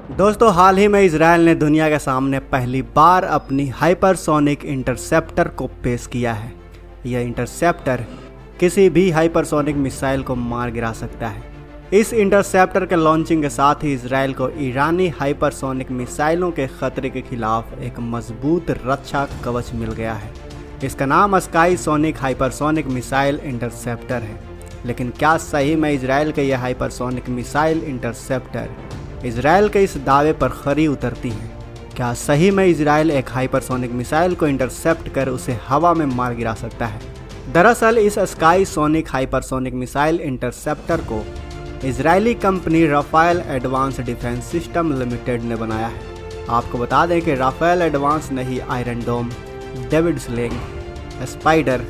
दोस्तों, हाल ही में इजराइल ने दुनिया के सामने पहली बार अपनी हाइपरसोनिक इंटरसेप्टर को पेश किया है। यह इंटरसेप्टर किसी भी हाइपरसोनिक मिसाइल को मार गिरा सकता है। इस इंटरसेप्टर के लॉन्चिंग के साथ ही इजराइल को ईरानी हाइपरसोनिक मिसाइलों के खतरे के खिलाफ एक मजबूत रक्षा कवच मिल गया है। इसका नाम sky sonic hypersonic missile interceptor है। लेकिन क्या सही में इजराइल के यह हाइपरसोनिक मिसाइल इंटरसेप्टर इजराइल के इस दावे पर खरी उतरती है? क्या सही में इजराइल एक हाइपरसोनिक मिसाइल को इंटरसेप्ट कर उसे हवा में मार गिरा सकता है? दरअसल इस sky sonic hypersonic missile interceptor को इजरायली company Rafael Advance Defense System Limited ने बनाया है। आपको बता दें कि राफेल एडवांस ने ही आयरन डोम, डेविड स्लिंग, स्पाइडर,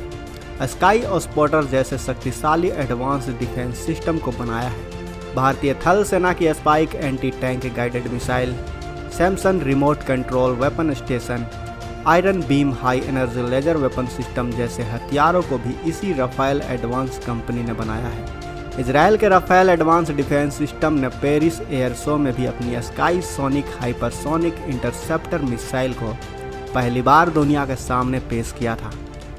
स्काई ऑस्पोटर जैसे शक्तिशाली एडवांस डिफेंस सिस्टम को बनाया है। भारतीय थल सेना की Spike anti tank guided missile, Samson remote control weapon station, Iron Beam high energy laser weapon system जैसे हथियारों को भी इसी राफेल एडवांस कंपनी ने बनाया है। इजराइल के राफेल एडवांस डिफेंस सिस्टम ने पेरिस एयर शो में भी अपनी sky sonic hypersonic interceptor missile को पहली बार दुनिया के सामने पेश किया था।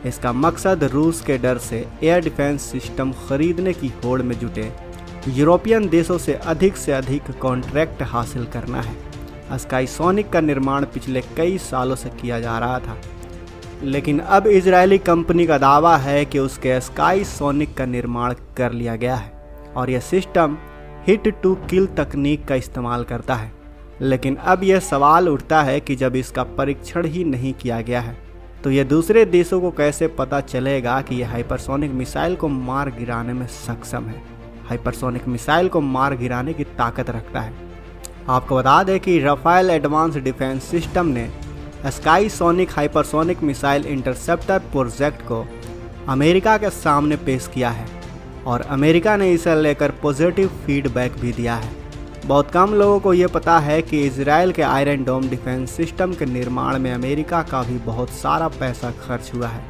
इसका मकसद रूस के डर से एयर डिफेंस सिस्टम खरीदने की होड़ में जुटे यूरोपियन देशों से अधिक कॉन्ट्रैक्ट हासिल करना है। स्काई सोनिक का निर्माण पिछले कई सालों से किया जा रहा था, लेकिन अब इजरायली कंपनी का दावा है कि उसके स्काई सोनिक का निर्माण कर लिया गया है और यह सिस्टम हिट टू किल तकनीक का इस्तेमाल करता है। लेकिन अब यह सवाल उठता है कि जब इसका परीक्षण ही नहीं किया गया है तो यह दूसरे देशों को कैसे पता चलेगा कि यह हाइपरसोनिक मिसाइल को मार गिराने में सक्षम है, हाइपरसोनिक मिसाइल को मार गिराने की ताकत रखता है। आपको बता दें कि राफेल एडवांस डिफेंस सिस्टम ने sky sonic hypersonic missile interceptor project को अमेरिका के सामने पेश किया है और अमेरिका ने इसे लेकर पॉजिटिव फीडबैक भी दिया है। बहुत कम लोगों को ये पता है कि इजराइल के आयरन डोम डिफेंस सिस्टम के निर्माण में अमेरिका का भी बहुत सारा पैसा खर्च हुआ है।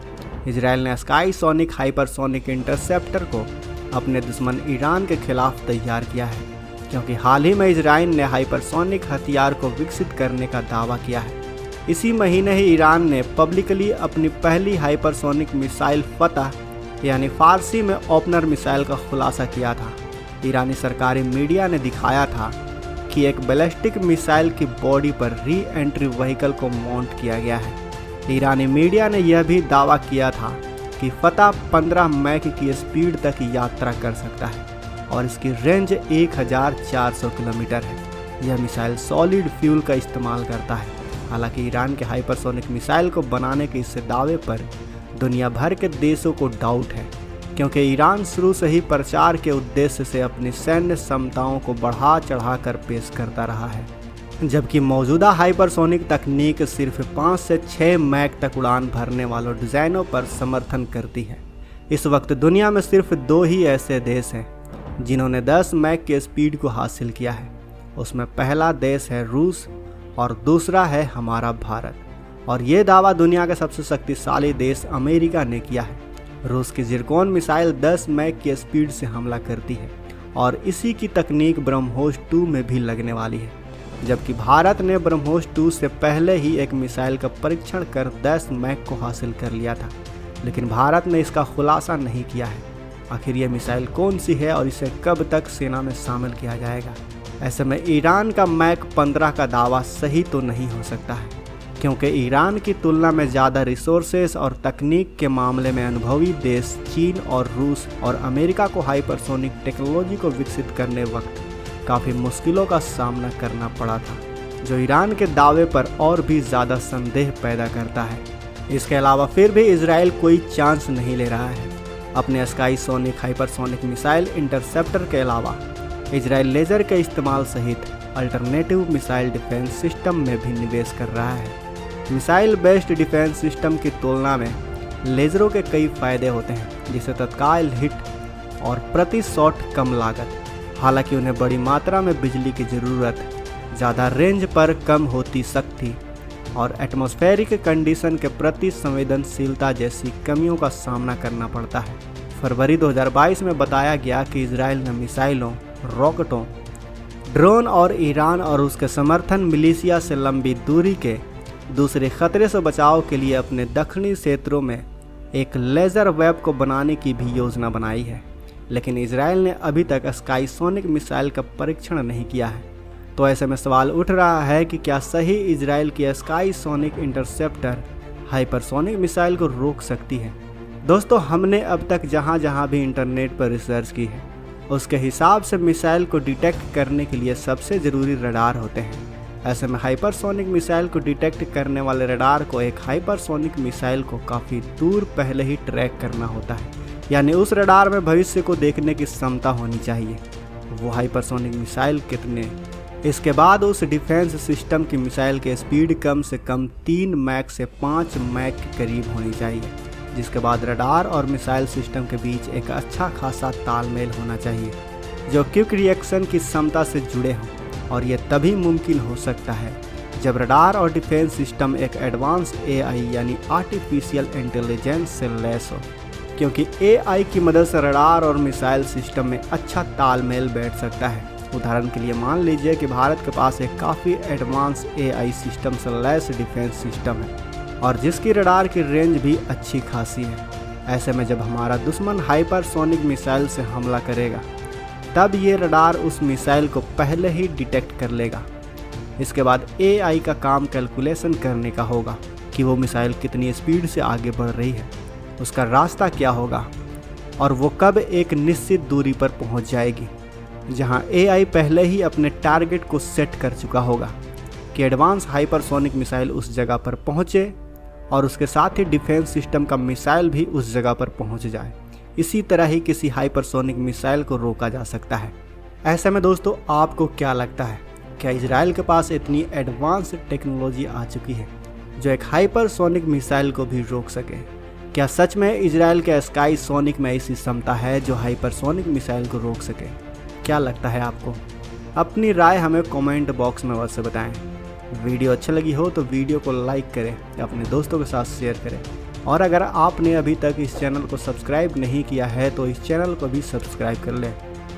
इजराइल ने स्काई सोनिक हाइपरसोनिक इंटरसेप्टर को अपने दुश्मन ईरान के खिलाफ तैयार किया है, क्योंकि हाल ही में इजराइल ने हाइपरसोनिक हथियार को विकसित करने का दावा किया है। इसी महीने ही ईरान ने पब्लिकली अपनी पहली हाइपरसोनिक मिसाइल फतह यानी फारसी में ओपनर मिसाइल का खुलासा किया था। ईरानी सरकारी मीडिया ने दिखाया था कि एक बैलिस्टिक मिसाइल की बॉडी पर री एंट्री व्हीकल को माउंट किया गया है। ईरानी मीडिया ने यह भी दावा किया था कि फतह 15 मैक की स्पीड तक यात्रा कर सकता है और इसकी रेंज 1400 किलोमीटर है। यह मिसाइल सॉलिड फ्यूल का इस्तेमाल करता है। हालांकि ईरान के हाइपरसोनिक मिसाइल को बनाने के इस दावे पर दुनिया भर के देशों को डाउट है, क्योंकि ईरान शुरू से ही प्रचार के उद्देश्य से अपनी सैन्य क्षमताओं को बढ़ा चढ़ा कर पेश करता रहा है, जबकि मौजूदा हाइपरसोनिक तकनीक सिर्फ 5 से 6 मैक तक उड़ान भरने वालों डिज़ाइनों पर समर्थन करती है। इस वक्त दुनिया में सिर्फ 2 ही ऐसे देश हैं जिन्होंने 10 मैक की स्पीड को हासिल किया है। उसमें पहला देश है रूस और दूसरा है हमारा भारत। और ये दावा दुनिया के सबसे शक्तिशाली देश अमेरिका ने किया है। रूस की जिरकोन मिसाइल 10 मैक की स्पीड से हमला करती है और इसी की तकनीक ब्रह्मोस 2 में भी लगने वाली है, जबकि भारत ने ब्रह्मोस 2 से पहले ही एक मिसाइल का परीक्षण कर 10 मैक को हासिल कर लिया था, लेकिन भारत ने इसका खुलासा नहीं किया है। आखिर ये मिसाइल कौन सी है और इसे कब तक सेना में शामिल किया जाएगा? ऐसे में ईरान का मैक 15 का दावा सही तो नहीं हो सकता है, क्योंकि ईरान की तुलना में ज़्यादा रिसोर्सेज और तकनीक के मामले में अनुभवी देश चीन और रूस और अमेरिका को हाइपरसोनिक टेक्नोलॉजी को विकसित करने वक्त काफ़ी मुश्किलों का सामना करना पड़ा था, जो ईरान के दावे पर और भी ज़्यादा संदेह पैदा करता है। इसके अलावा फिर भी इजराइल कोई चांस नहीं ले रहा है। अपने sky sonic hypersonic missile interceptor के अलावा इजराइल लेज़र के इस्तेमाल सहित अल्टरनेटिव मिसाइल डिफेंस सिस्टम में भी निवेश कर रहा है। मिसाइल बेस्ड डिफेंस सिस्टम की तुलना में लेज़रों के कई फ़ायदे होते हैं, जिसे तत्काल हिट और प्रति शॉट कम लागत, हालांकि उन्हें बड़ी मात्रा में बिजली की ज़रूरत, ज़्यादा रेंज पर कम होती शक्ति और एटमॉस्फेरिक कंडीशन के प्रति संवेदनशीलता जैसी कमियों का सामना करना पड़ता है। फरवरी 2022 में बताया गया कि इजराइल ने मिसाइलों, रॉकेटों, ड्रोन और ईरान और उसके समर्थन मिलिशिया से लंबी दूरी के दूसरे खतरे से बचाव के लिए अपने दक्षिणी क्षेत्रों में एक लेज़र वेब को बनाने की भी योजना बनाई है, लेकिन इजराइल ने अभी तक स्काईसोनिक मिसाइल का परीक्षण नहीं किया है। तो ऐसे में सवाल उठ रहा है कि क्या सही इजराइल की स्काईसोनिक इंटरसेप्टर हाइपरसोनिक मिसाइल को रोक सकती है। दोस्तों, हमने अब तक जहां जहां भी इंटरनेट पर रिसर्च की है उसके हिसाब से मिसाइल को डिटेक्ट करने के लिए सबसे ज़रूरी रडार होते हैं। ऐसे में हाइपरसोनिक मिसाइल को डिटेक्ट करने वाले रडार को एक हाइपरसोनिक मिसाइल को काफ़ी दूर पहले ही ट्रैक करना होता है, यानी उस रडार में भविष्य को देखने की क्षमता होनी चाहिए। वो हाइपरसोनिक मिसाइल कितने, इसके बाद उस डिफेंस सिस्टम की मिसाइल की स्पीड कम से कम 3 मैक से 5 मैक के करीब होनी चाहिए, जिसके बाद रडार और मिसाइल सिस्टम के बीच एक अच्छा खासा तालमेल होना चाहिए जो क्विक रिएक्शन की क्षमता से जुड़े हों, और ये तभी मुमकिन हो सकता है जब रडार और डिफेंस सिस्टम एक एडवांस AI यानी आर्टिफिशियल इंटेलिजेंस से लैस हो, क्योंकि AI की मदद से रडार और मिसाइल सिस्टम में अच्छा तालमेल बैठ सकता है। उदाहरण के लिए मान लीजिए कि भारत के पास एक काफ़ी एडवांस AI सिस्टम से लैस डिफेंस सिस्टम है और जिसकी रडार की रेंज भी अच्छी खासी है। ऐसे में जब हमारा दुश्मन हाइपरसोनिक मिसाइल से हमला करेगा तब ये रडार उस मिसाइल को पहले ही डिटेक्ट कर लेगा। इसके बाद AI का काम कैलकुलेशन करने का होगा कि वो मिसाइल कितनी स्पीड से आगे बढ़ रही है, उसका रास्ता क्या होगा और वो कब एक निश्चित दूरी पर पहुंच जाएगी, जहां AI पहले ही अपने टारगेट को सेट कर चुका होगा कि एडवांस हाइपरसोनिक मिसाइल उस जगह पर पहुंचे और उसके साथ ही डिफेंस सिस्टम का मिसाइल भी उस जगह पर पहुंच जाए। इसी तरह ही किसी हाइपरसोनिक मिसाइल को रोका जा सकता है। ऐसे में दोस्तों, आपको क्या लगता है, क्या इजराइल के पास इतनी एडवांस टेक्नोलॉजी आ चुकी है जो एक हाइपरसोनिक मिसाइल को भी रोक सके? क्या सच में इजराइल के स्काईसोनिक में ऐसी क्षमता है जो हाइपरसोनिक मिसाइल को रोक सके? क्या लगता है आपको? अपनी राय हमें कमेंट बॉक्स में अवश्य बताएं। वीडियो अच्छी लगी हो तो वीडियो को लाइक करें, अपने दोस्तों के साथ शेयर करें, और अगर आपने अभी तक इस चैनल को सब्सक्राइब नहीं किया है तो इस चैनल को भी सब्सक्राइब कर लें।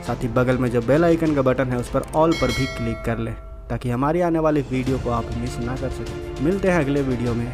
साथ ही बगल में जो बेल आइकन का बटन है उस पर ऑल पर भी क्लिक कर लें ताकि हमारी आने वाली वीडियो को आप मिस ना कर सकें। मिलते हैं अगले वीडियो में।